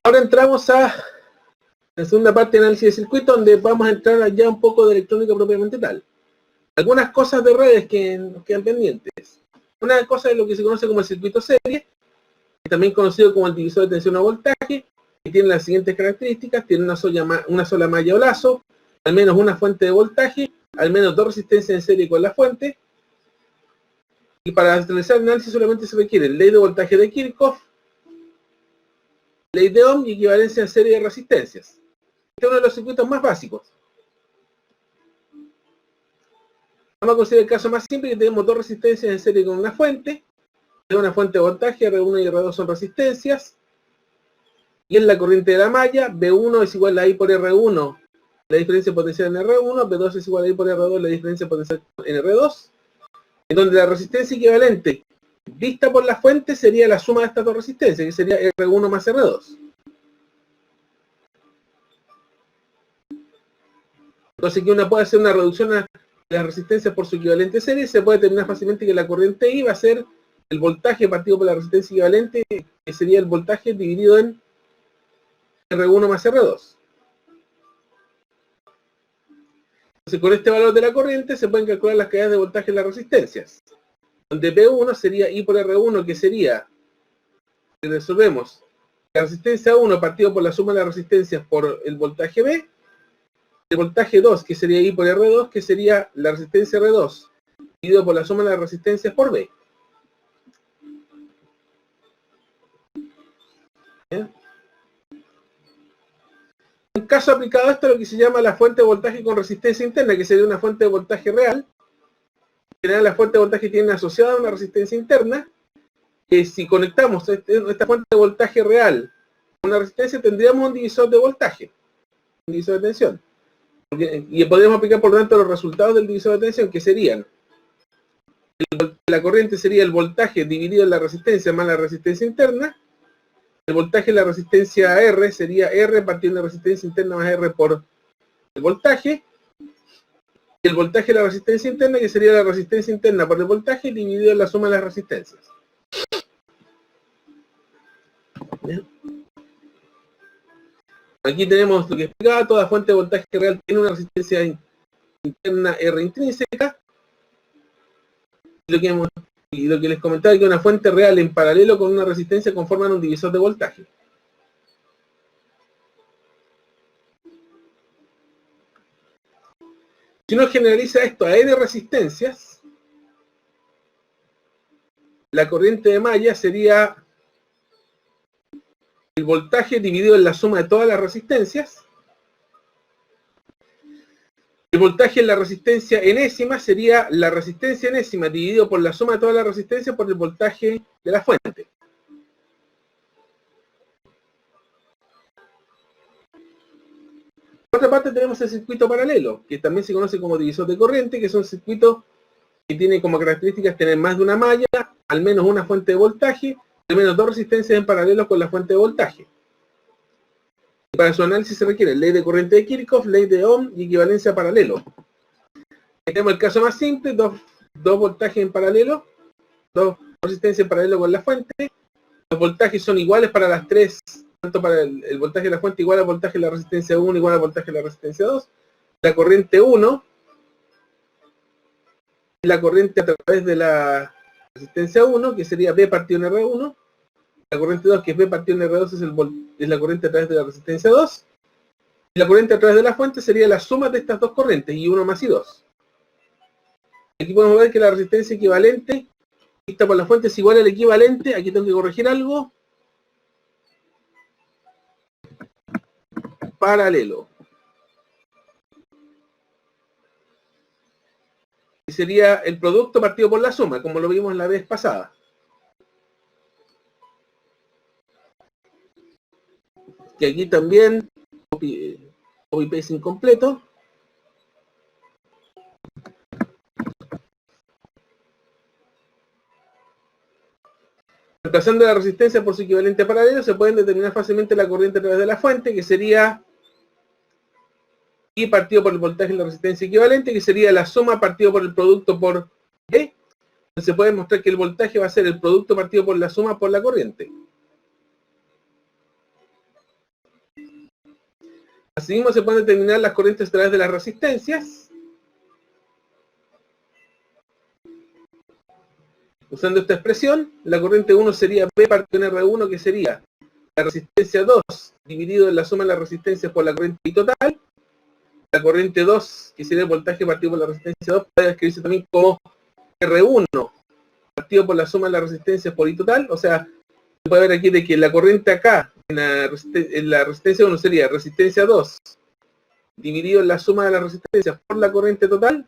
Ahora entramos a la segunda parte de análisis de circuito, donde vamos a entrar ya un poco de electrónica propiamente tal. Algunas cosas de redes que nos quedan pendientes. Una cosa es lo que se conoce como el circuito serie, también conocido como el divisor de tensión a voltaje, que tiene las siguientes características: tiene una sola malla o lazo, al menos una fuente de voltaje, al menos dos resistencias en serie con la fuente, y para realizar el análisis solamente se requiere ley de voltaje de Kirchhoff, ley de Ohm y equivalencia en serie de resistencias. Este es uno de los circuitos más básicos. Vamos a considerar el caso más simple, que tenemos dos resistencias en serie con una fuente. Una fuente de voltaje, R1 y R2 son resistencias. Y en la corriente de la malla, B1 es igual a I por R1, la diferencia potencial en R1, B2 es igual a I por R2, la diferencia potencial en R2. En donde la resistencia equivalente vista por la fuente sería la suma de estas dos resistencias, que sería R1 más R2. Entonces aquí uno puede hacer una reducción a las resistencias por su equivalente serie, se puede determinar fácilmente que la corriente I va a ser el voltaje partido por la resistencia equivalente, que sería el voltaje dividido en R1 más R2. Entonces con este valor de la corriente se pueden calcular las caídas de voltaje en las resistencias. Donde P1 sería I por R1, que sería, si resolvemos, la resistencia 1 partido por la suma de las resistencias por el voltaje B, el voltaje 2, que sería I por R2, que sería la resistencia R2, dividido por la suma de las resistencias por B. ¿Bien? En caso aplicado a esto, lo que se llama la fuente de voltaje con resistencia interna, que sería una fuente de voltaje real. En general, la fuente de voltaje tiene asociada una resistencia interna, que si conectamos esta fuente de voltaje real con una resistencia, tendríamos un divisor de voltaje, un divisor de tensión. Y podríamos aplicar, por lo tanto, los resultados del divisor de tensión, que serían: la corriente sería el voltaje dividido en la resistencia más la resistencia interna. El voltaje de la resistencia R sería R partido de la resistencia interna más R por el voltaje. Y el voltaje de la resistencia interna, que sería la resistencia interna por el voltaje dividido en la suma de las resistencias. ¿Bien? Aquí tenemos lo que explicaba: toda fuente de voltaje real tiene una resistencia interna R intrínseca. Y lo que les comentaba es que una fuente real en paralelo con una resistencia conforman un divisor de voltaje. Si uno generaliza esto a N resistencias, la corriente de malla sería el voltaje dividido en la suma de todas las resistencias. El voltaje en la resistencia enésima sería la resistencia enésima dividido por la suma de todas las resistencias por el voltaje de la fuente. Por otra parte tenemos el circuito paralelo, que también se conoce como divisor de corriente, que es un circuito que tiene como características tener más de una malla, al menos una fuente de voltaje, al menos dos resistencias en paralelo con la fuente de voltaje. Para su análisis se requiere ley de corriente de Kirchhoff, ley de Ohm y equivalencia paralelo. Tenemos el caso más simple: dos voltajes en paralelo, dos resistencias en paralelo con la fuente. Los voltajes son iguales para las tres, tanto para el voltaje de la fuente igual al voltaje de la resistencia 1 igual al voltaje de la resistencia 2. La corriente 1 es la corriente a través de la resistencia 1, que sería B partido en R1. La corriente 2, que es B partido en R2, es la corriente a través de la resistencia 2. Y la corriente a través de la fuente sería la suma de estas dos corrientes, y 1 más y 2. Aquí podemos ver que la resistencia equivalente vista por la fuente es igual al equivalente. Aquí tengo que corregir algo. Paralelo. Y sería el producto partido por la suma, como lo vimos la vez pasada. Que aquí también copy-paste incompleto. Reemplazando la resistencia por su equivalente paralelo, se pueden determinar fácilmente la corriente a través de la fuente, que sería I partido por el voltaje de la resistencia equivalente, que sería la suma partido por el producto por E. Entonces se puede mostrar que el voltaje va a ser el producto partido por la suma por la corriente. Asimismo se pueden determinar las corrientes a través de las resistencias. Usando esta expresión, la corriente 1 sería P partido en R1, que sería la resistencia 2 dividido en la suma de las resistencias por la corriente I total. La corriente 2, que sería el voltaje partido por la resistencia 2, puede escribirse también como R1 partido por la suma de las resistencias por I total. O sea, se puede ver aquí de que la corriente acá, en la resistencia 1 sería resistencia 2 dividido en la suma de las resistencias por la corriente total.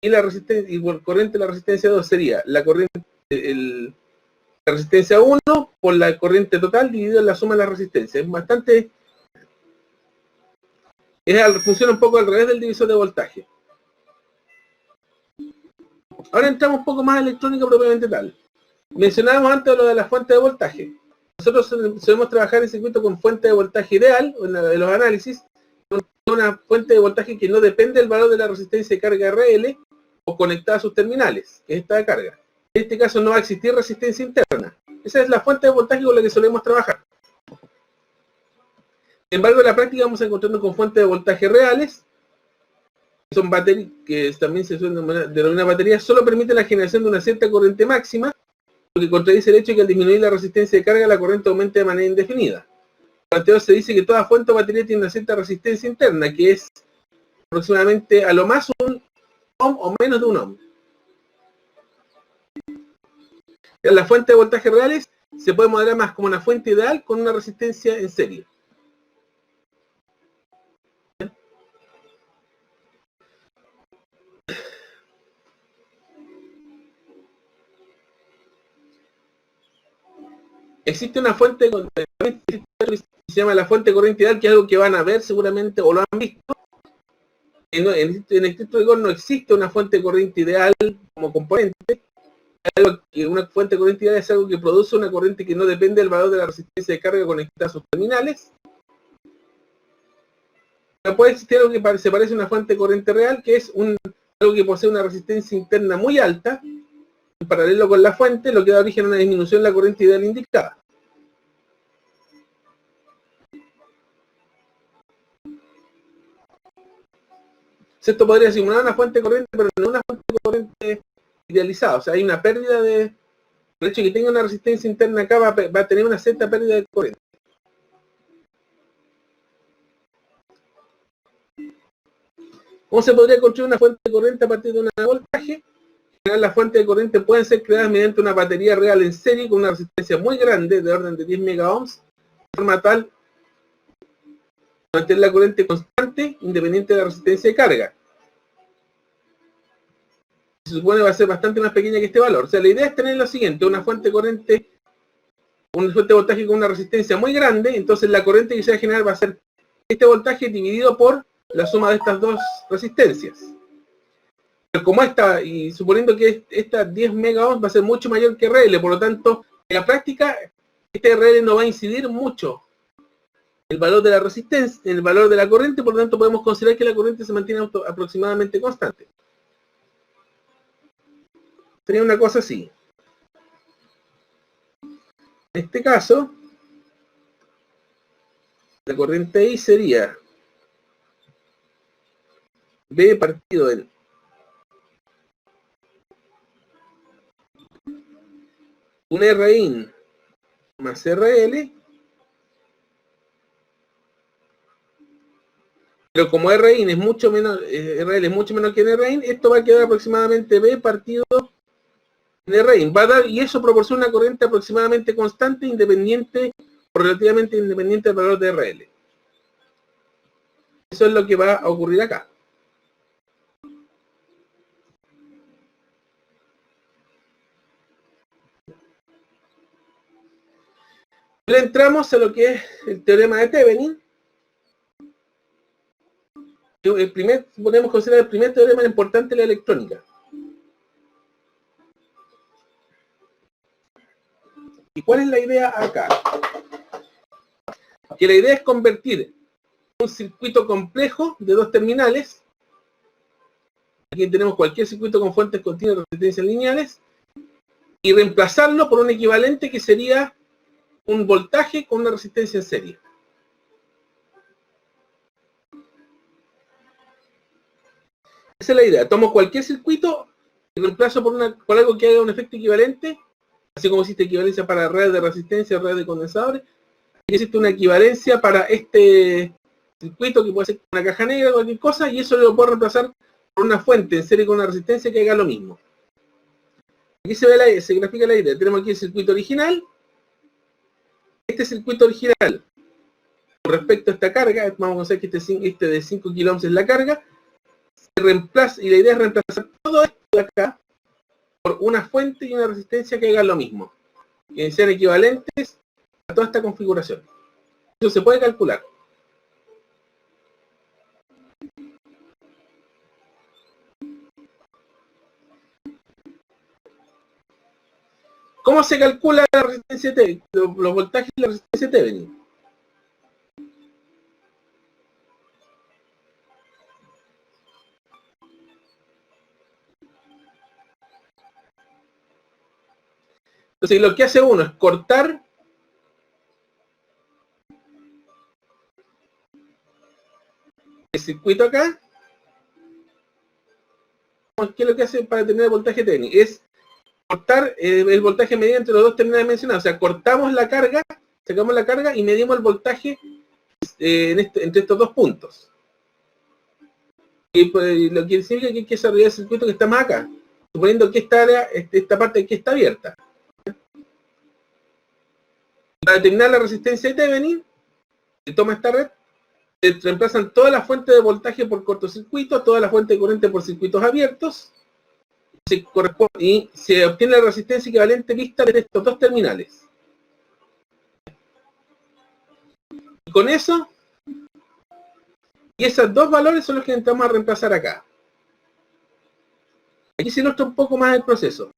Y la resistencia, y por corriente de la resistencia 2 sería la corriente, la resistencia 1 por la corriente total dividido en la suma de las resistencias. Es bastante, funciona un poco al revés del divisor de voltaje. Ahora entramos un poco más en electrónica propiamente tal. Mencionábamos antes lo de la fuente de voltaje. Nosotros solemos trabajar en circuito con fuente de voltaje ideal, en los análisis, con una fuente de voltaje que no depende del valor de la resistencia de carga RL o conectada a sus terminales, que es esta de carga. En este caso no va a existir resistencia interna. Esa es la fuente de voltaje con la que solemos trabajar. Sin embargo, en la práctica vamos a encontrarnos con fuentes de voltaje reales, que son baterías, que también se suelen denominar baterías, solo permiten la generación de una cierta corriente máxima, lo que contradice el hecho de que al disminuir la resistencia de carga, la corriente aumente de manera indefinida. Por tanto, se dice que toda fuente o batería tiene una cierta resistencia interna, que es aproximadamente a lo más un ohm o menos de un ohm. En las fuentes de voltaje reales se puede modelar más como una fuente ideal con una resistencia en serie. Existe una fuente que se llama la fuente de corriente ideal, que es algo que van a ver seguramente o lo han visto. En estricto rigor no existe una fuente de corriente ideal como componente. Una fuente de corriente ideal es algo que produce una corriente que no depende del valor de la resistencia de carga conectada a sus terminales. Pero puede existir algo que se parece a una fuente de corriente real, que es algo que posee una resistencia interna muy alta, en paralelo con la fuente, lo que da origen a una disminución de la corriente ideal indicada. Esto podría simular una fuente de corriente, pero no una fuente de corriente idealizada. O sea, hay una pérdida de... Por el hecho de que tenga una resistencia interna acá, va a tener una cierta pérdida de corriente. ¿Cómo se podría construir una fuente de corriente a partir de un voltaje? En general, las fuentes de corriente pueden ser creadas mediante una batería real en serie con una resistencia muy grande, de orden de 10 megaohms, de forma tal de mantener la corriente constante, independiente de la resistencia de carga. Se supone que va a ser bastante más pequeña que este valor. O sea, la idea es tener lo siguiente: una fuente de corriente, una fuente de voltaje con una resistencia muy grande, entonces la corriente que se va a generar va a ser este voltaje dividido por la suma de estas dos resistencias. Pero como esta, y suponiendo que esta 10 megaohms va a ser mucho mayor que RL, por lo tanto, en la práctica, este RL no va a incidir mucho el valor de la resistencia, el valor de la corriente, por lo tanto podemos considerar que la corriente se mantiene aproximadamente constante. Sería una cosa así. En este caso, la corriente I sería B partido en un Rin más RL, pero como Rin es mucho menos, RL es mucho menos que Rin, esto va a quedar aproximadamente B partido en Rin. Va a dar, y eso proporciona una corriente aproximadamente constante, independiente o relativamente independiente del valor de RL. Eso es lo que va a ocurrir acá. Ahora entramos a lo que es el teorema de Thevenin. Podemos considerar el primer teorema importante de la electrónica. ¿Y cuál es la idea acá? Que la idea es convertir un circuito complejo de dos terminales. Aquí tenemos cualquier circuito con fuentes continuas de resistencias lineales, y reemplazarlo por un equivalente que sería un voltaje con una resistencia en serie. Esa es la idea. Tomo cualquier circuito y reemplazo por algo que haga un efecto equivalente, así como existe equivalencia para redes de resistencia, redes de condensadores. Aquí existe una equivalencia para este circuito que puede ser una caja negra o cualquier cosa, y eso lo puedo reemplazar por una fuente en serie con una resistencia que haga lo mismo. Aquí se grafica la idea. Tenemos aquí el circuito original. Este circuito original, con respecto a esta carga, vamos a hacer que este de 5 kilo ohms es la carga, se reemplaza, y la idea es reemplazar todo esto de acá por una fuente y una resistencia que hagan lo mismo, que sean equivalentes a toda esta configuración. Eso se puede calcular. ¿Cómo se calcula la resistencia T, los voltajes y la resistencia Thevenin? Entonces lo que hace uno es cortar el circuito acá. ¿Qué es lo que hace para tener el voltaje Thevenin? Es cortar el voltaje medido entre los dos terminales mencionados. O sea, cortamos la carga, sacamos la carga y medimos el voltaje entre estos dos puntos. Y pues, lo que significa que hay que desarrollar el circuito que está más acá, suponiendo que esta área, esta parte aquí está abierta. Para determinar la resistencia de Thevenin, se toma esta red, se reemplazan todas las fuentes de voltaje por cortocircuito, todas las fuentes de corriente por circuitos abiertos, y se obtiene la resistencia equivalente vista de estos dos terminales. Y con eso, y esos dos valores son los que intentamos a reemplazar acá. Aquí se ilustra un poco más el proceso.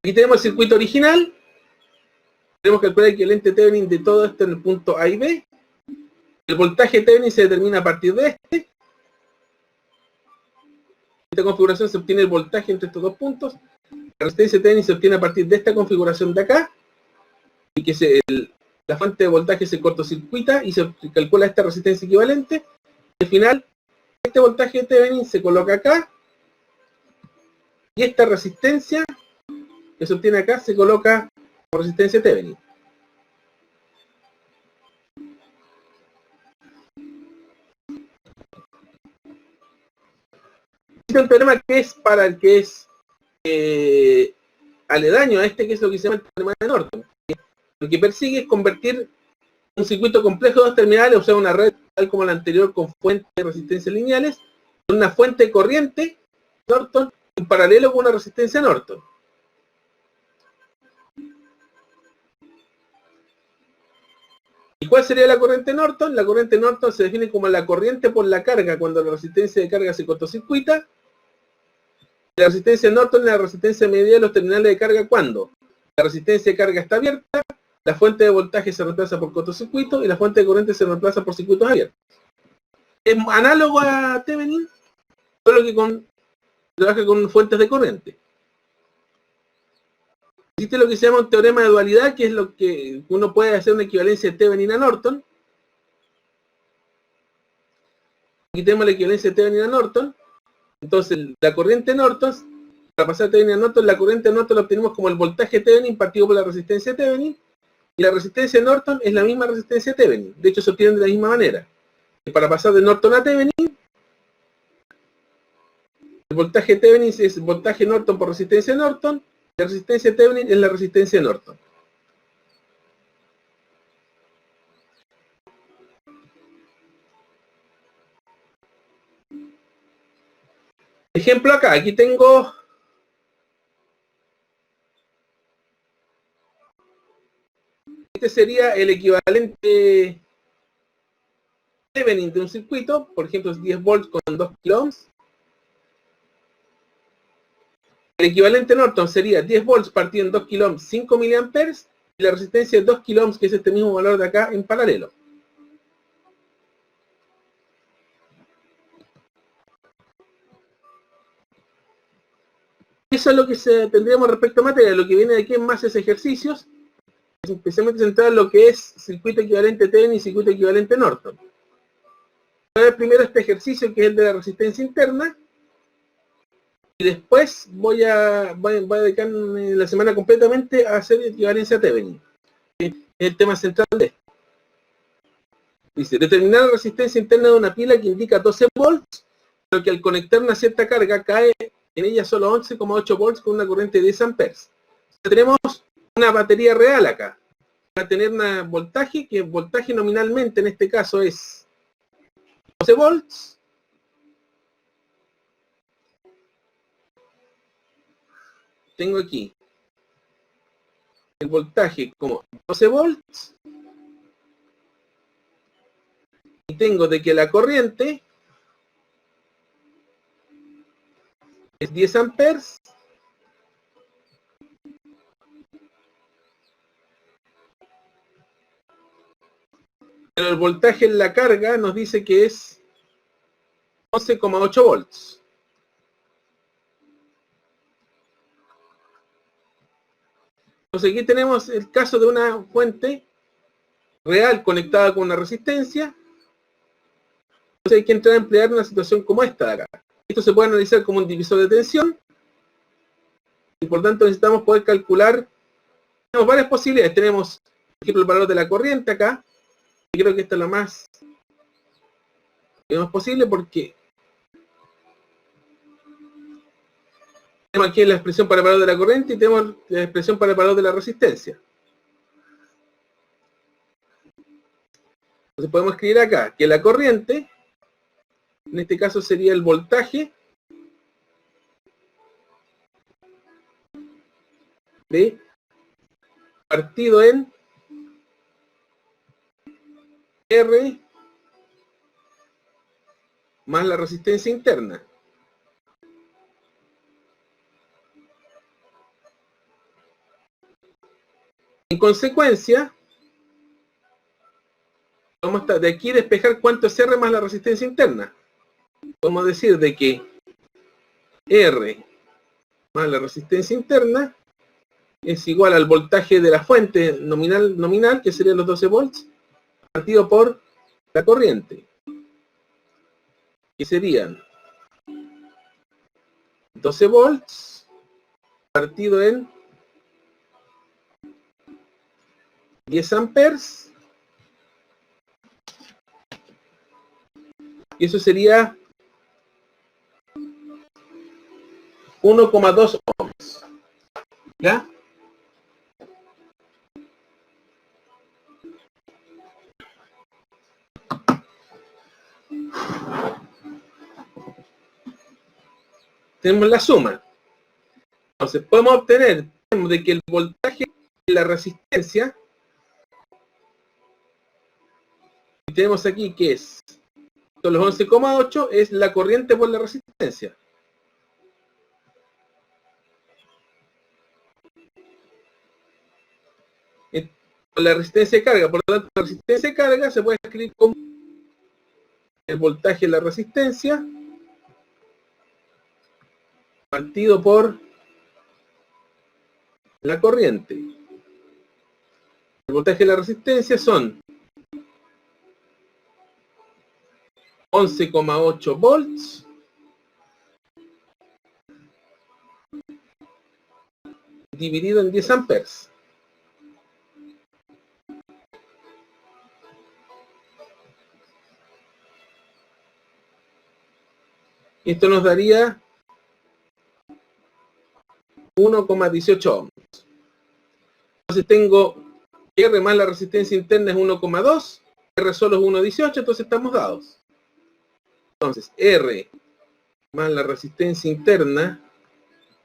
Aquí tenemos el circuito original. Tenemos que calcular el equivalente Thevenin de todo esto en el punto A y B. El voltaje Thevenin se determina a partir de este. En esta configuración se obtiene el voltaje entre estos dos puntos. La resistencia Thevenin se obtiene a partir de esta configuración de acá. Y que la fuente de voltaje se cortocircuita y se calcula esta resistencia equivalente. Y al final, este voltaje de Thevenin se coloca acá. Y esta resistencia que se obtiene acá se coloca como resistencia Thevenin. Existe un teorema que es para el que es aledaño a este, que es lo que se llama el teorema de Norton. Lo que persigue es convertir un circuito complejo de dos terminales, o sea, una red tal como la anterior con fuentes de resistencia lineales, en una fuente de corriente Norton en paralelo con una resistencia Norton. ¿Y cuál sería la corriente Norton? La corriente Norton se define como la corriente por la carga cuando la resistencia de carga se cortocircuita. La resistencia Norton es la resistencia media de los terminales de carga cuando la resistencia de carga está abierta, la fuente de voltaje se reemplaza por cortocircuito y la fuente de corriente se reemplaza por circuitos abiertos. Es análogo a Thevenin, solo que trabaja con fuentes de corriente. Existe lo que se llama un teorema de dualidad, que es lo que uno puede hacer una equivalencia de Thevenin a Norton. Aquí tenemos la equivalencia de Thevenin a Norton. Entonces, la corriente Norton, para pasar de Thevenin a Norton, la corriente Norton la obtenemos como el voltaje Thevenin partido por la resistencia Thevenin. Y la resistencia Norton es la misma resistencia Thevenin. De hecho, se obtienen de la misma manera. Para pasar de Norton a Thevenin, el voltaje Thevenin es voltaje Norton por resistencia Norton. La resistencia Thevenin es la resistencia Norton. Ejemplo acá, aquí tengo este sería el equivalente Thevenin de un circuito, por ejemplo es 10 volts con 2 kilo ohms. El equivalente Norton sería 10 volts partido en 2 kilo ohms, 5 miliamperes, y la resistencia de 2 kilo ohms, que es este mismo valor de acá, en paralelo. Eso es lo que tendríamos respecto a materia. Lo que viene de aquí en más es ejercicios, especialmente centrado en lo que es circuito equivalente Thevenin y circuito equivalente Norton. Voy a ver primero este ejercicio que es el de la resistencia interna. Y después voy a dedicarme la semana completamente a hacer equivalencia a Thevenin. Es el tema central de esto. Dice, determinar la resistencia interna de una pila que indica 12 volts, pero que al conectar una cierta carga cae en ella solo 11,8 volts con una corriente de 10 amperes. Tenemos una batería real acá. Va a tener un voltaje, que voltaje nominalmente en este caso es 12 volts. Tengo aquí el voltaje como 12 volts. Y tengo de que la corriente es 10 amperes. Pero el voltaje en la carga nos dice que es 11,8 volts. Entonces aquí tenemos el caso de una fuente real conectada con una resistencia. Entonces hay que entrar a emplear una situación como esta de acá. Esto se puede analizar como un divisor de tensión. Y por tanto necesitamos poder calcular. Tenemos varias posibilidades. Tenemos, por ejemplo, el valor de la corriente acá. Y creo que esta es lo más posible porque tenemos aquí la expresión para el valor de la corriente y tenemos la expresión para el valor de la resistencia. Entonces podemos escribir acá que la corriente, en este caso sería el voltaje de partido en R más la resistencia interna. En consecuencia, vamos a de aquí despejar cuánto es R más la resistencia interna. Podemos decir de que R más la resistencia interna es igual al voltaje de la fuente nominal, que serían los 12 volts, partido por la corriente, que serían 12 volts partido en 10 amperes, y eso sería 1,2 ohms. ¿Ya? Tenemos la suma. Entonces podemos obtener de que el voltaje de la resistencia, que tenemos aquí que es son los 11,8, es la corriente por la resistencia. La resistencia de carga, por lo tanto la resistencia de carga se puede escribir como el voltaje de la resistencia partido por la corriente. El voltaje de la resistencia son 11,8 volts dividido en 10 amperes. Esto nos daría 1,18 ohms. Entonces tengo R más la resistencia interna es 1,2, R solo es 1,18, entonces estamos dados. Entonces R más la resistencia interna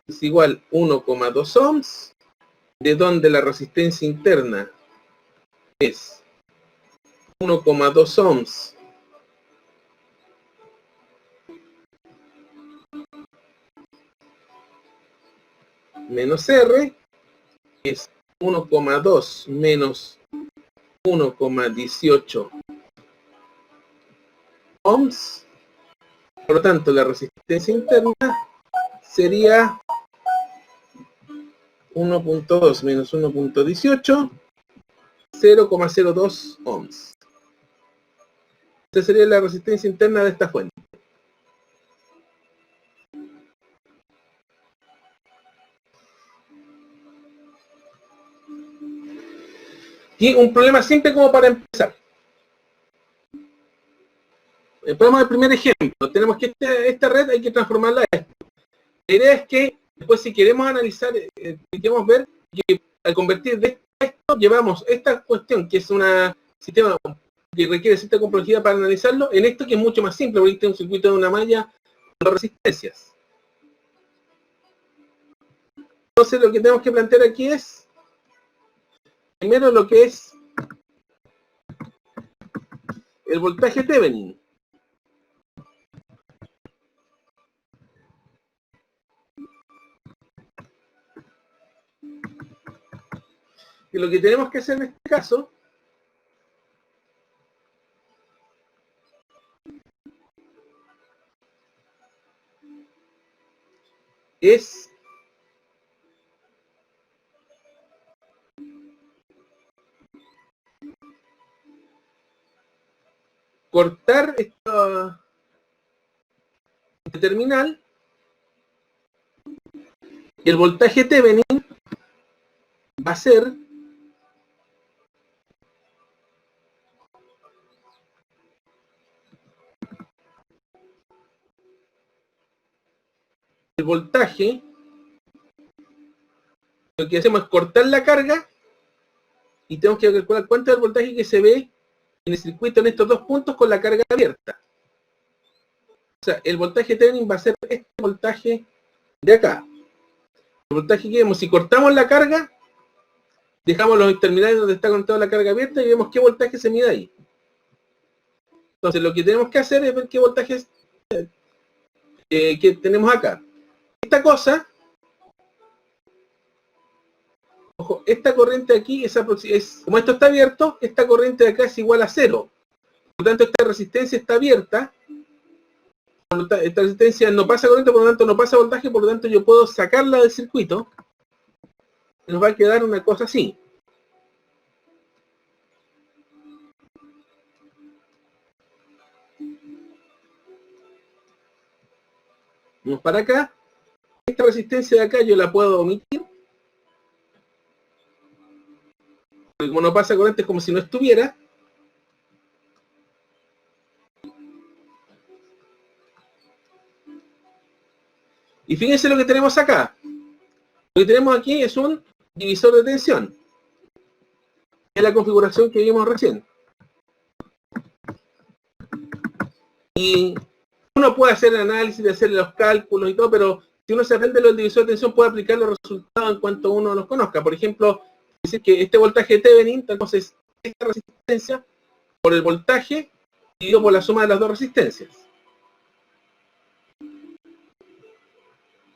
es igual a 1,2 ohms, de donde la resistencia interna es 1,2 ohms menos R, es 1,2 menos 1,18 ohms. Por lo tanto, la resistencia interna sería 1,2 menos 1,18, 0,02 ohms. Esa sería la resistencia interna de esta fuente. Y un problema simple como para empezar. Ponemos el primer ejemplo. Tenemos que esta red hay que transformarla a esto. La idea es que después si queremos analizar, queremos ver que al convertir de esto, llevamos esta cuestión, que es un sistema que requiere cierta complejidad para analizarlo, en esto que es mucho más simple, porque este es un circuito de una malla con resistencias. Entonces lo que tenemos que plantear aquí es, primero lo que es el voltaje Thevenin. Y lo que tenemos que hacer en este caso es cortar este terminal y el voltaje Thevenin va a ser el voltaje. Lo que hacemos es cortar la carga y tenemos que calcular cuánto es el voltaje que se ve en el circuito en estos dos puntos con la carga abierta. O sea, el voltaje Thevenin va a ser este voltaje de acá. El voltaje que vemos, si cortamos la carga, dejamos los terminales donde está conectada la carga abierta y vemos qué voltaje se mide ahí. Entonces lo que tenemos que hacer es ver qué voltaje es, que tenemos acá. Esta cosa, ojo, esta corriente aquí es como esto está abierto, esta corriente de acá es igual a 0. Por lo tanto, esta resistencia está abierta. Esta resistencia no pasa corriente, por lo tanto no pasa voltaje, por lo tanto yo puedo sacarla del circuito. Y nos va a quedar una cosa así. Vamos para acá. Esta resistencia de acá yo la puedo omitir. Porque como no pasa corriente es como si no estuviera. Y fíjense lo que tenemos acá. Lo que tenemos aquí es un divisor de tensión. Es la configuración que vimos recién. Y uno puede hacer el análisis, de hacer los cálculos y todo, pero si uno se aprende lo del divisor de tensión, puede aplicar los resultados en cuanto uno los conozca. Por ejemplo, decir que este voltaje Thevenin, entonces esta resistencia por el voltaje dividido por la suma de las dos resistencias.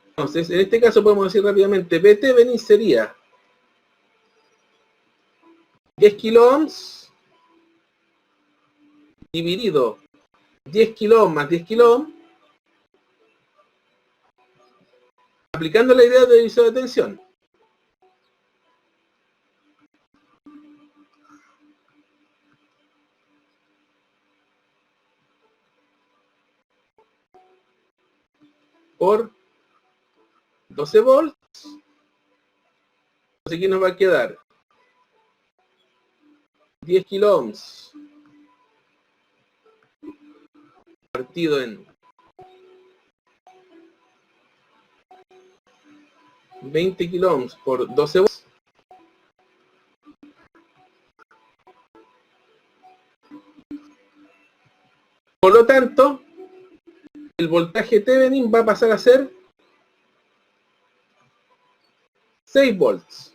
Entonces, en este caso podemos decir rápidamente, V Thevenin sería 10 kiloohms dividido 10 kiloohms más 10 kiloohms, aplicando la idea de divisor de tensión. Por 12 volts. Entonces aquí nos va a quedar 10 kiloohms partido en 20 kiloohms por 12 volts. Por lo tanto, el voltaje Thevenin va a pasar a ser 6 volts.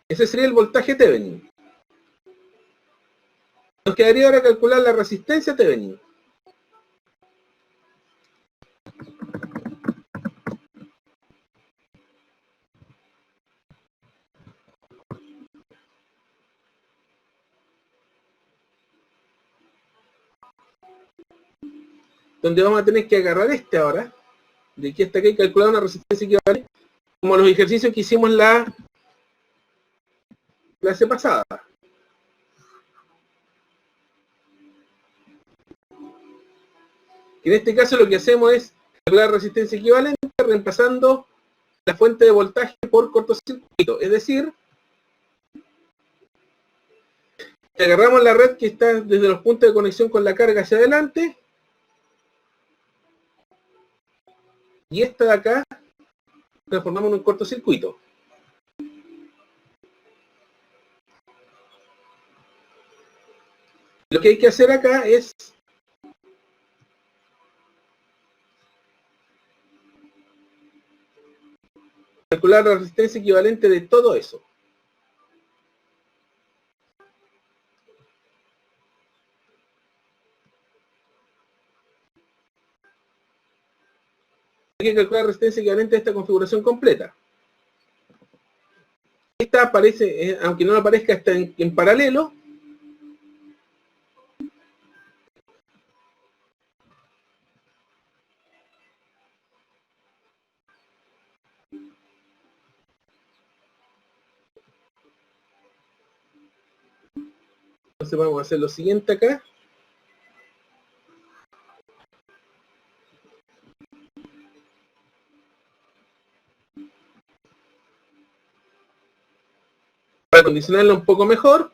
Ese sería el voltaje Thevenin. Nos quedaría ahora calcular la resistencia Thevenin. Donde vamos a tener que agarrar este ahora, de aquí hasta acá, y calcular una resistencia equivalente, como los ejercicios que hicimos clase pasada. En este caso lo que hacemos es calcular resistencia equivalente reemplazando la fuente de voltaje por cortocircuito. Es decir, agarramos la red que está desde los puntos de conexión con la carga hacia adelante y esta de acá transformamos en un cortocircuito. Lo que hay que hacer acá es calcular la resistencia equivalente de todo eso. Hay que calcular la resistencia equivalente a esta configuración completa. Esta aparece, aunque no aparezca, está en paralelo. Entonces vamos a hacer lo siguiente acá. Para condicionarlo un poco mejor,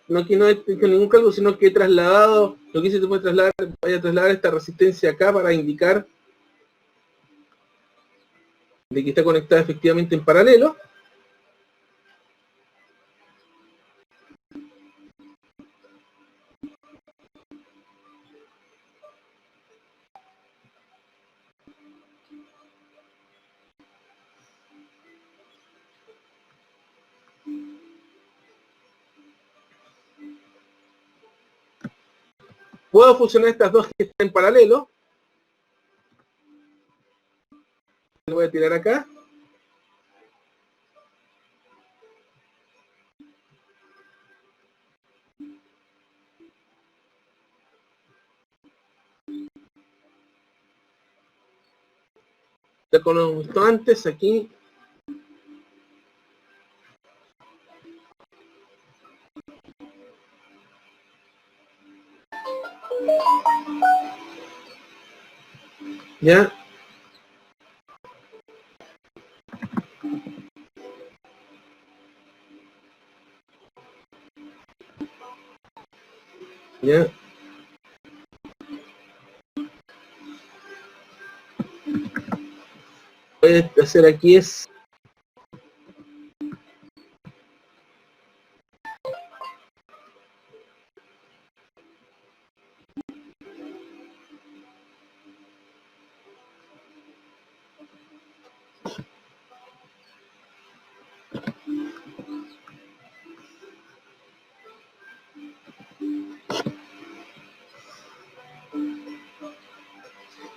no, aquí no he hecho ningún cálculo, sino que he trasladado, lo que hice se puede trasladar, voy a trasladar esta resistencia acá para indicar de que está conectada efectivamente en paralelo. Puedo fusionar estas dos que están en paralelo. Lo voy a tirar acá. Ya con lo visto antes, aquí. Ya. Ya. Voy a hacer aquí es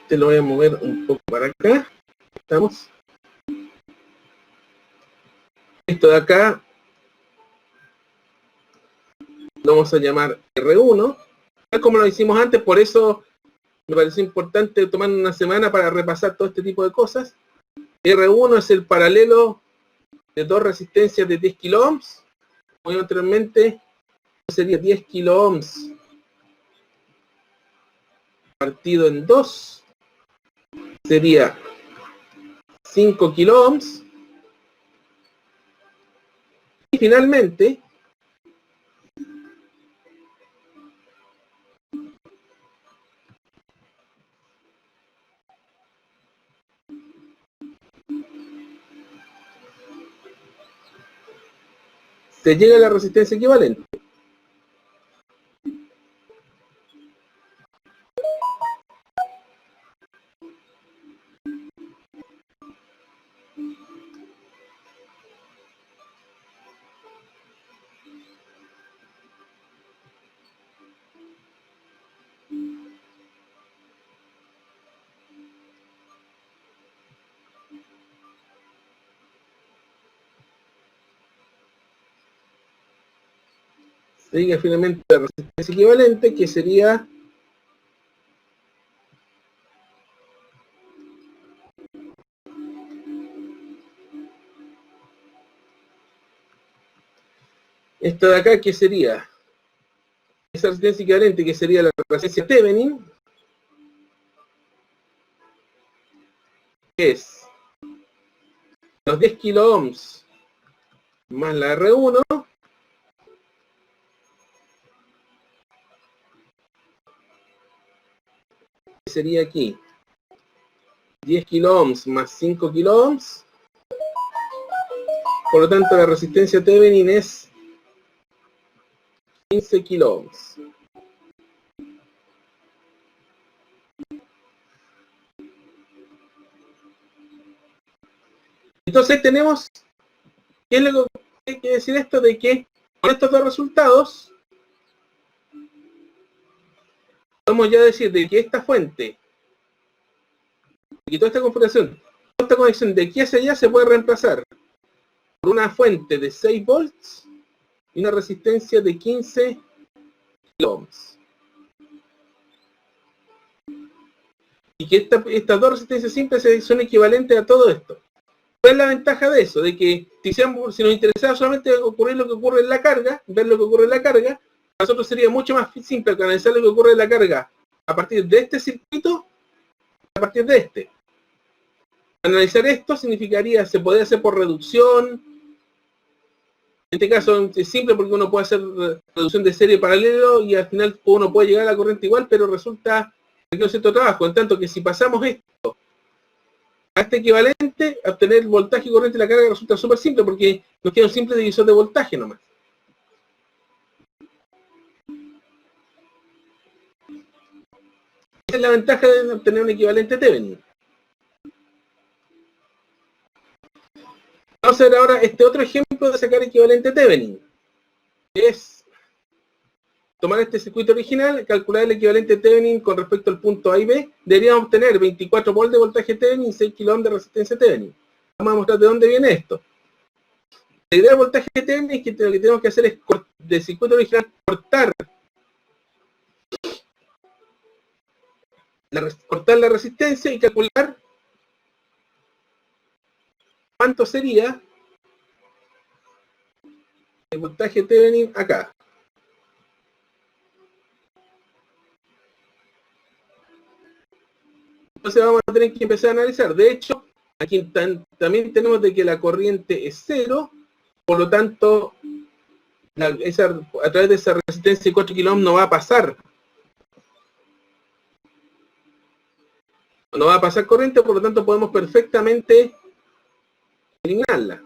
te lo voy a mover un poco para acá. Estamos. Esto de acá lo vamos a llamar R1, tal como lo hicimos antes, por eso me pareció importante tomar una semana para repasar todo este tipo de cosas. R1 es el paralelo de dos resistencias de 10 kilo ohms. Como anteriormente, sería 10 kilo ohms partido en 2, sería 5 kilo ohms. Y finalmente, se llega a la resistencia equivalente. Se llega finalmente a la resistencia equivalente, que sería Esto de acá, ¿qué sería? Esa resistencia equivalente, que sería la resistencia Thevenin, es los 10 kilo ohms más la R1, que sería aquí 10 kilo ohms más 5 kilo ohms. Por lo tanto, la resistencia Thevenin es 15 kilo ohms. Entonces tenemos, ¿qué es lo que quiere decir esto? De que con estos dos resultados podemos ya decir de que esta fuente, de que toda esta configuración, toda esta conexión de aquí hacia allá se puede reemplazar por una fuente de 6 volts y una resistencia de 15 kilo ohms. Y que estas dos resistencias simples son equivalentes a todo esto. ¿Cuál es la ventaja de eso? De que si nos interesaba solamente ocurrir lo que ocurre en la carga, ver lo que ocurre en la carga, para nosotros sería mucho más simple analizar lo que ocurre en la carga a partir de este circuito, a partir de este. Analizar esto significaría, se podría hacer por reducción. En este caso es simple porque uno puede hacer reducción de serie paralelo y al final uno puede llegar a la corriente igual, pero resulta que no es cierto trabajo. En tanto que si pasamos esto a este equivalente, obtener voltaje y corriente de la carga resulta súper simple porque nos queda un simple divisor de voltaje nomás. Esa es la ventaja de obtener un equivalente Thevenin. Vamos a ver ahora este otro ejemplo de sacar equivalente Thevenin. Es tomar este circuito original, calcular el equivalente Thevenin con respecto al punto A y B. Deberíamos obtener 24 volts de voltaje Thevenin y 6 kilo ohms de resistencia Thevenin. Vamos a mostrar de dónde viene esto. La idea del voltaje Thevenin es que lo que tenemos que hacer es, del circuito original, cortar la resistencia y calcular cuánto sería el voltaje Thevenin acá. Entonces vamos a tener que empezar a analizar. De hecho, aquí también tenemos de que la corriente es cero, por lo tanto, a través de esa resistencia de 4 kilo ohms no va a pasar. No va a pasar corriente, por lo tanto podemos perfectamente eliminarla.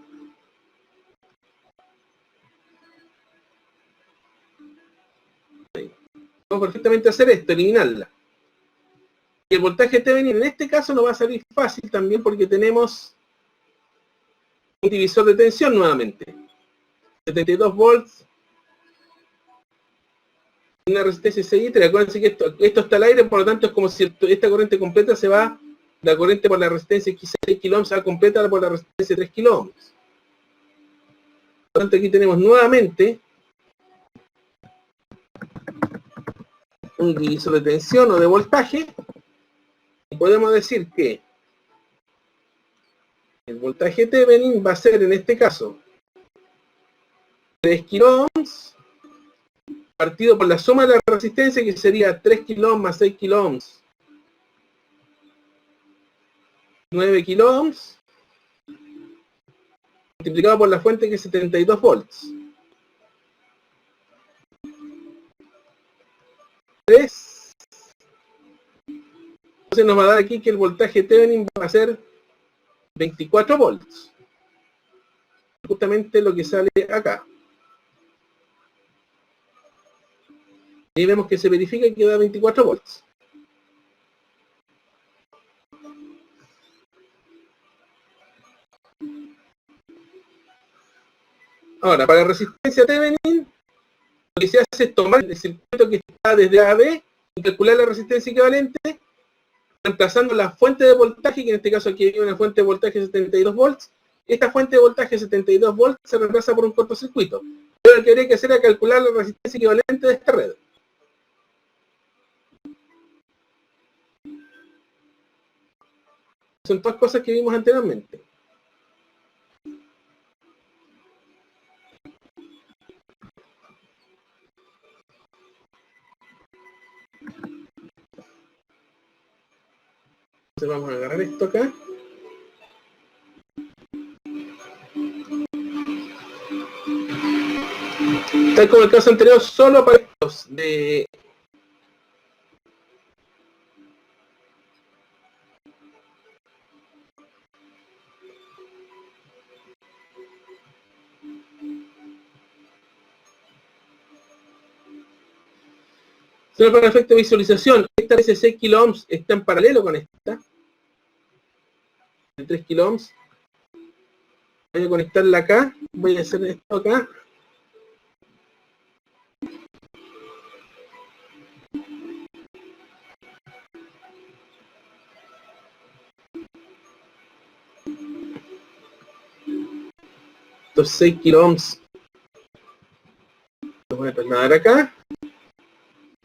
Podemos perfectamente hacer esto, eliminarla. Y el voltaje Thevenin en este caso nos va a salir fácil también porque tenemos un divisor de tensión nuevamente. 72 volts, una resistencia 6 Acuérdense que esto está al aire, por lo tanto es como si esta corriente completa se va, la corriente por la resistencia 6 kilo ohms se va completa por la resistencia 3 kilo ohms. Por lo tanto aquí tenemos nuevamente un divisor de tensión o de voltaje. Y podemos decir que el voltaje Thevenin va a ser en este caso 3 kilo ohms partido por la suma de la resistencia, que sería 3 kilo ohms más 6 kilo ohms, 9 kilo ohms, multiplicado por la fuente, que es 72 volts. 3. Entonces nos va a dar aquí que el voltaje Thevenin va a ser 24 volts. Justamente lo que sale acá. Y vemos que se verifica que da 24 volts. Ahora, para resistencia Thevenin, lo que se hace es tomar el circuito que está desde A a B y calcular la resistencia equivalente, reemplazando la fuente de voltaje, que en este caso aquí hay una fuente de voltaje de 72 volts. Esta fuente de voltaje de 72 volts se reemplaza por un cortocircuito. Pero lo que habría que hacer es calcular la resistencia equivalente de esta red. Son todas cosas que vimos anteriormente. Entonces vamos a agarrar esto acá. Tal como el caso anterior, solo para estos de solo para efecto de visualización. Esta vez 6 kilo ohms está en paralelo con esta. De 3 kilo ohms. Voy a conectarla acá. Voy a hacer esto acá. Estos 6 kilo ohms los voy a trasladar acá.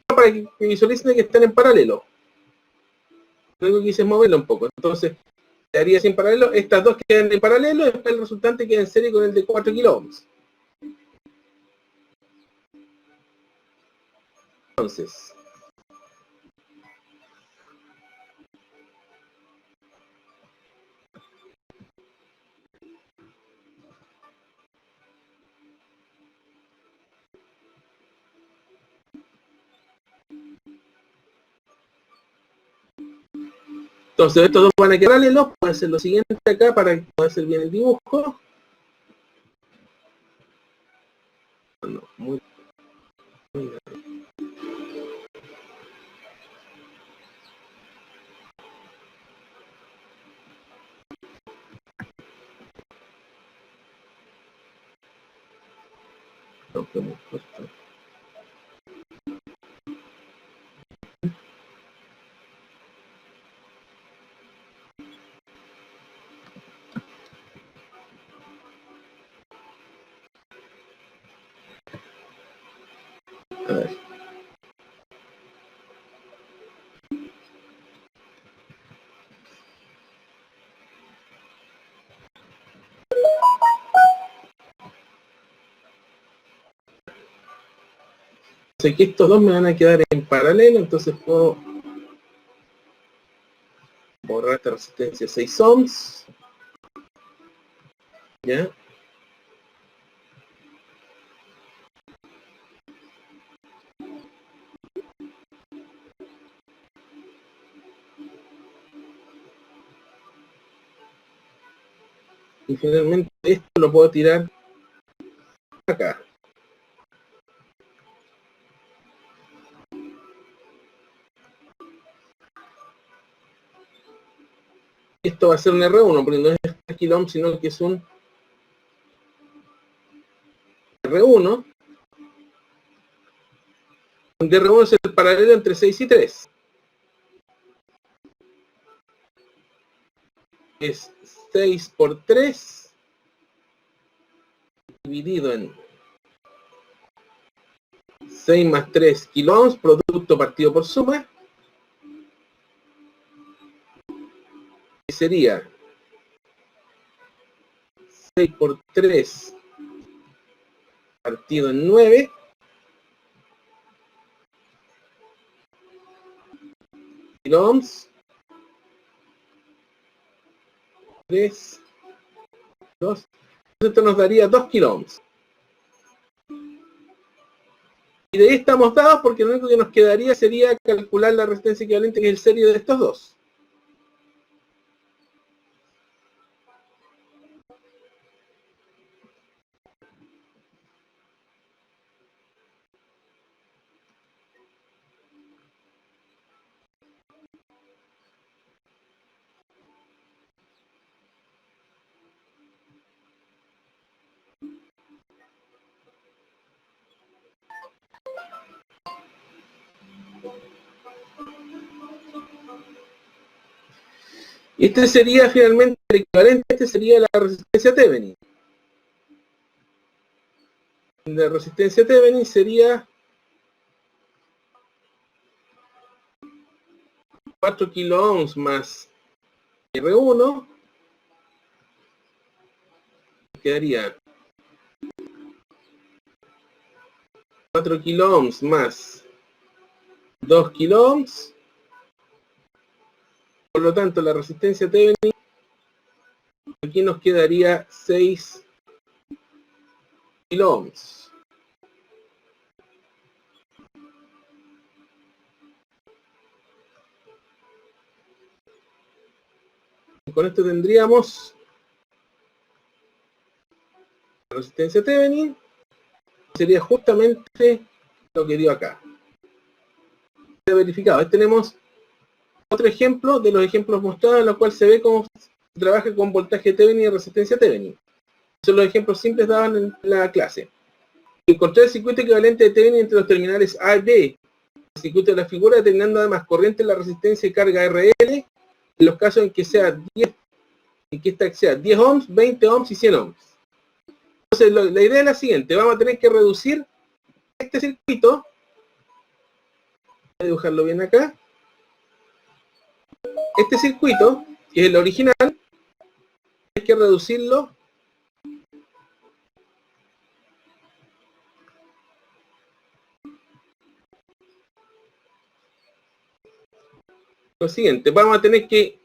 Para que visualicen que están en paralelo. Lo único que hice es moverlo un poco. Entonces, quedaría sin paralelo. Estas dos quedan en paralelo y después el resultante queda en serie con el de 4 kilo ohms. Entonces, estos dos van a quedar paralelos. Voy a hacer lo siguiente acá para que pueda hacer bien el dibujo. No, muy bien. A ver. Sé que estos dos me van a quedar en paralelo, entonces puedo borrar esta resistencia 6 ohms. ¿Ya? Y finalmente esto lo puedo tirar acá. Esto va a ser un R1, porque no es 3 kilo ohms, sino que es un R1. Un R1 es el paralelo entre 6 y 3. Es 6 por 3 dividido en 6 más 3 kilo ohms, producto partido por suma. Y sería 6 por 3 partido en 9. Kilo ohms. 3, 2. Esto nos daría 2 kilo ohms. Y de ahí estamos dados porque lo único que nos quedaría sería calcular la resistencia equivalente, que es el serio de estos dos. Y este sería finalmente el equivalente, este sería la resistencia Thevenin. La resistencia Thevenin sería 4 kilo ohms más R1, quedaría 4 kilo ohms más 2 kilo ohms Por lo tanto, la resistencia Thevenin, aquí nos quedaría 6 kiloohms. Y con esto tendríamos la resistencia Thevenin, sería justamente lo que dio acá. Verificado. Ahí tenemos otro ejemplo de los ejemplos mostrados en los cuales se ve cómo se trabaja con voltaje Thevenin y resistencia Thevenin. Son los ejemplos simples dados en la clase. Encontrar el circuito equivalente de Thevenin entre los terminales A y B. El circuito de la figura determinando además corriente, la resistencia y carga RL en los casos en que sea 10, en que esta sea 10 ohms, 20 ohms y 100 ohms. Entonces la idea es la siguiente, vamos a tener que reducir este circuito. Voy a dibujarlo bien acá. Este circuito, que es el original, hay que reducirlo lo siguiente, vamos a tener que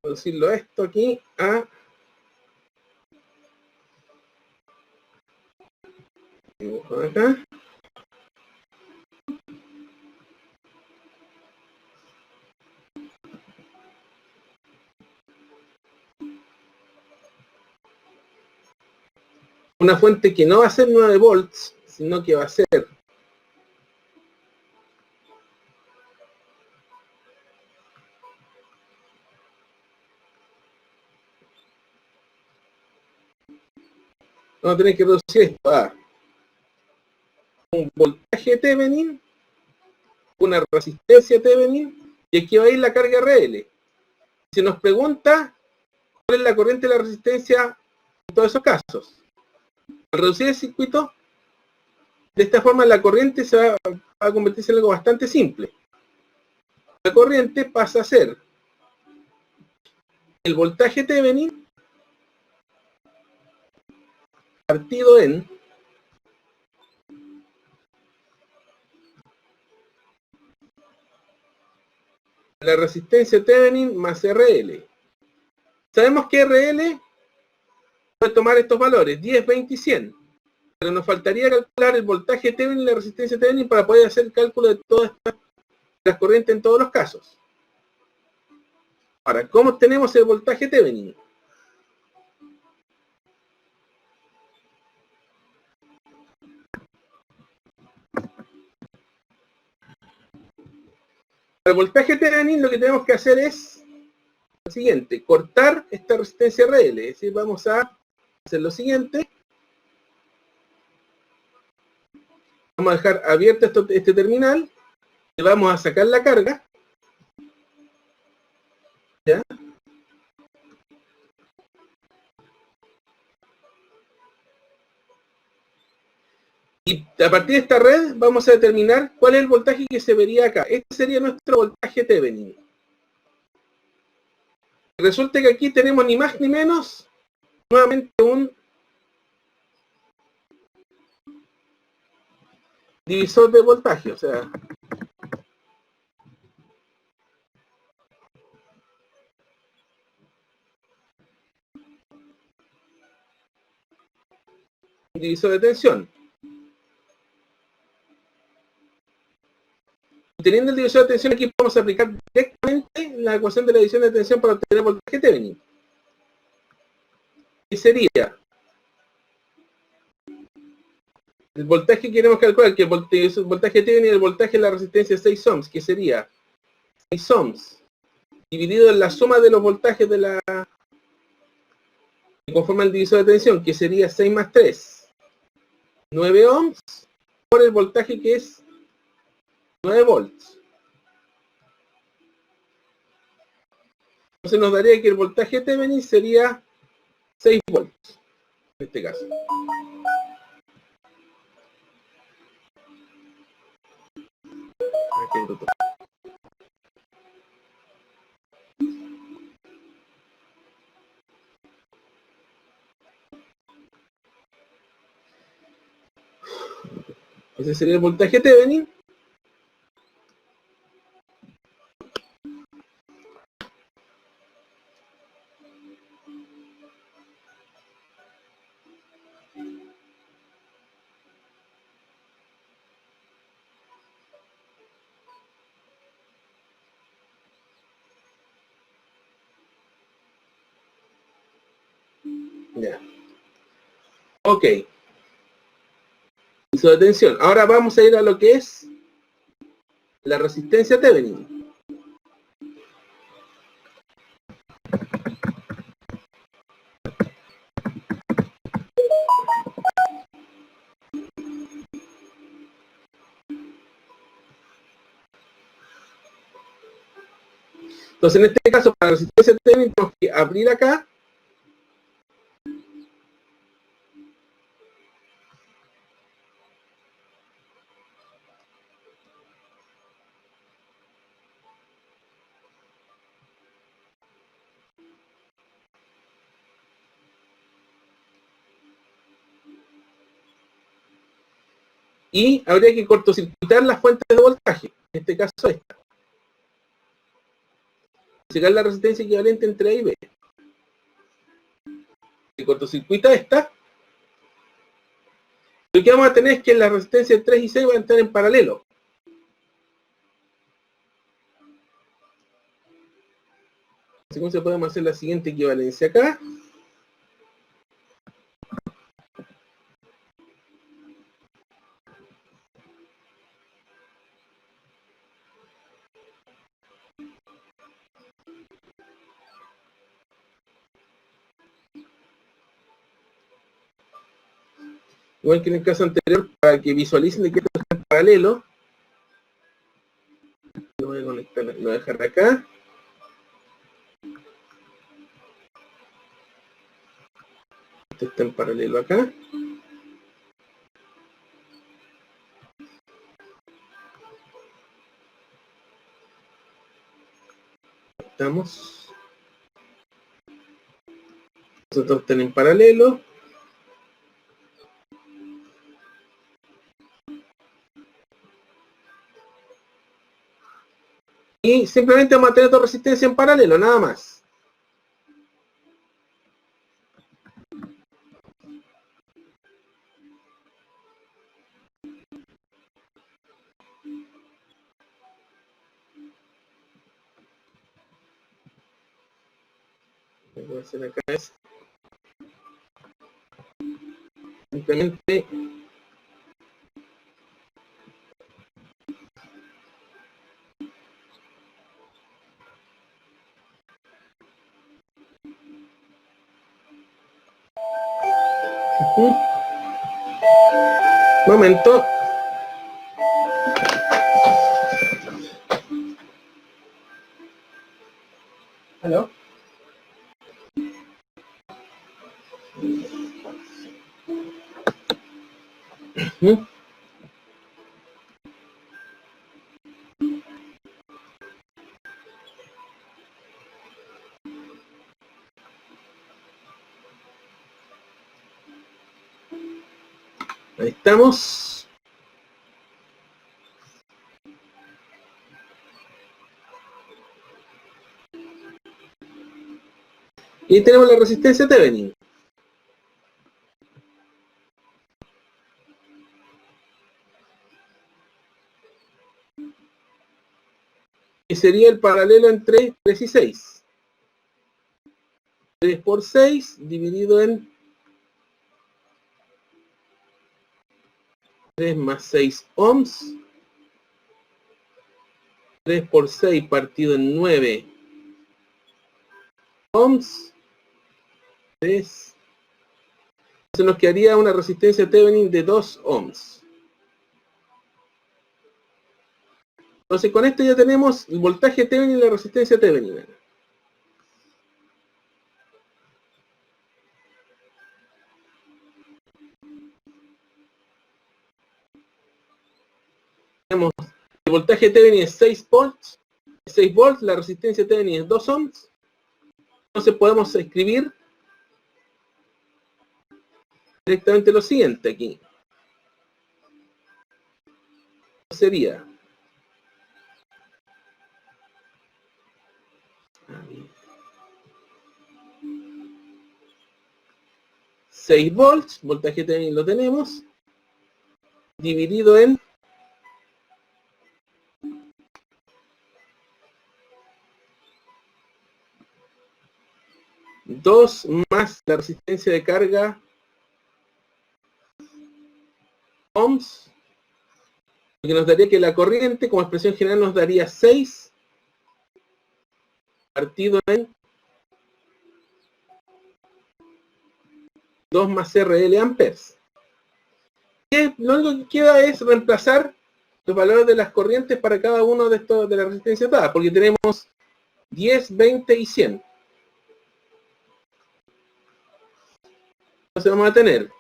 reducirlo esto aquí a dibujo acá. Una fuente que no va a ser 9 volts, sino que va a ser vamos a tener que reducir esto a un voltaje Thevenin, una resistencia Thevenin, y aquí va a ir la carga RL. Se nos pregunta cuál es la corriente de la resistencia en todos esos casos. Al reducir el circuito, de esta forma la corriente se va a convertirse en algo bastante simple. La corriente pasa a ser el voltaje Thevenin partido en la resistencia Thevenin más RL. Sabemos que RL puede tomar estos valores, 10, 20 y 100. Pero nos faltaría calcular el voltaje Thevenin y la resistencia Thevenin para poder hacer el cálculo de todas las corrientes en todos los casos. Ahora, ¿cómo obtenemos el voltaje Thevenin? Para el voltaje Thevenin lo que tenemos que hacer es lo siguiente, cortar esta resistencia RL. Es decir, vamos a hacer lo siguiente. Vamos a dejar abierto este terminal. Le vamos a sacar la carga. ¿Ya? Y a partir de esta red vamos a determinar cuál es el voltaje que se vería acá. Este sería nuestro voltaje Thevenin. Resulta que aquí tenemos ni más ni menos, nuevamente un divisor de voltaje, o sea, un divisor de tensión. Teniendo el divisor de tensión aquí vamos a aplicar directamente la ecuación de la división de tensión para obtener el voltaje Thevenin. Y sería el voltaje que queremos calcular, que el voltaje Thevenin y el voltaje de la resistencia 6 ohms, que sería 6 ohms dividido en la suma de los voltajes de la que conforman el divisor de tensión, que sería 6 más 3, 9 ohms, por el voltaje que es 9 volts. Entonces nos daría que el voltaje Thevenin sería 6 volts, en este caso. Aquí Ese sería el voltaje Thevenin. Ya. Ok. Y su atención. Ahora vamos a ir a lo que es la resistencia Thevenin. Entonces, en este caso, para la resistencia Thevenin tenemos que abrir acá. Y habría que cortocircuitar las fuentes de voltaje. En este caso, esta. Sacar la resistencia equivalente entre A y B. Si cortocircuita esta, lo que vamos a tener es que las resistencias 3 y 6 van a estar en paralelo. Así como se podemos hacer la siguiente equivalencia acá. Igual que en el caso anterior, para que visualicen de que esto está en paralelo. Lo voy a conectar, lo voy a dejar acá. Este está en paralelo acá. Estamos. Nosotros están en paralelo. Y simplemente vamos a tener dos resistencias en paralelo, nada más. Lo que voy a hacer acá es simplemente momento. ¿Aló? Ahí estamos. Y tenemos la resistencia Thevenin. Que sería el paralelo entre 3 y 6. 3 por 6 dividido en 3 más 6 ohms. 3 por 6 partido en 9 ohms. 3. Entonces nos quedaría una resistencia Thevenin de 2 ohms. Entonces con esto ya tenemos el voltaje Thevenin y la resistencia Thevenin. Tenemos el voltaje Thevenin es 6 volts. 6 volts, la resistencia Thevenin es 2 ohms. Entonces podemos escribir directamente lo siguiente aquí. sería 6 volts, voltaje Thevenin lo tenemos, dividido en 2 más la resistencia de carga ohms, lo que nos daría que la corriente como expresión general nos daría 6 partido en 2 más RL amperes. Lo único que queda es reemplazar los valores de las corrientes para cada uno de estos de la resistencia dada, porque tenemos 10, 20 y 100. Entonces vamos a tener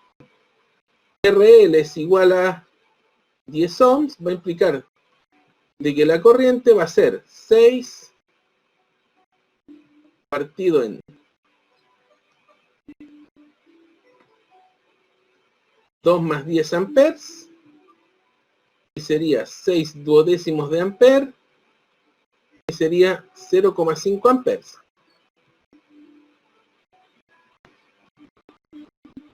RL es igual a 10 ohms, va a implicar de que la corriente va a ser 6 partido en 2 más 10 amperes, que sería 6 duodécimos de amper, que sería 0,5 amperes.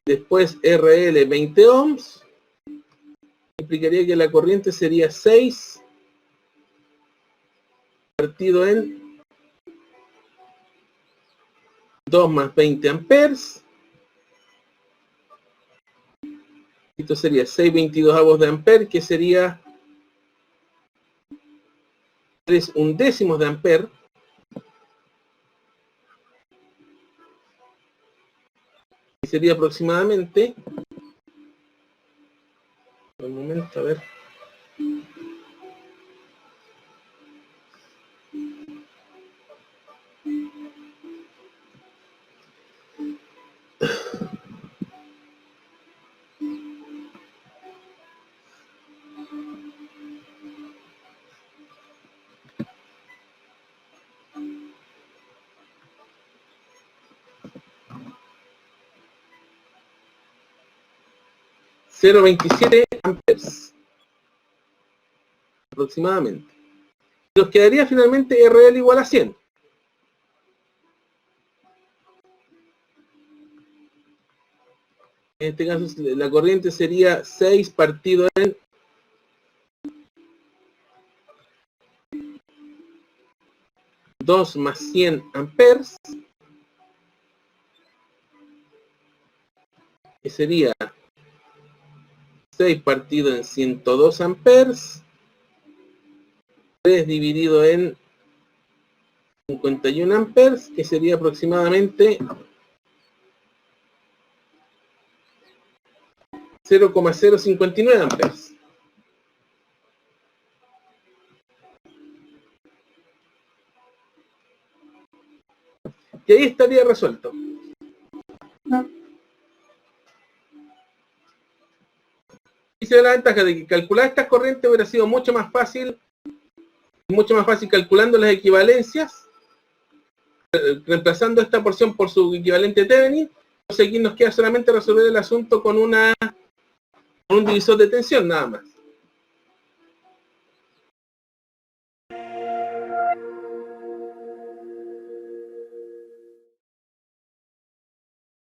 Después RL 20 ohms, implicaría que la corriente sería 6 partido en 2 más 20 amperes. Esto sería 6/22 de amper, que sería 3 undécimos de amper. Y sería aproximadamente, un momento, a ver. $0,27 amperes aproximadamente. Nos quedaría finalmente RL igual a 100. En este caso la corriente sería 6 partido en 2 más 100 amperes, que sería 6 partido en 102 amperes, 3 dividido en 51 amperes, que sería aproximadamente 0,059 amperes. Y ahí estaría resuelto. Y se da la ventaja de que calcular estas corrientes hubiera sido mucho más fácil calculando las equivalencias, reemplazando esta porción por su equivalente Thevenin. Entonces aquí nos queda solamente resolver el asunto con un divisor de tensión nada más.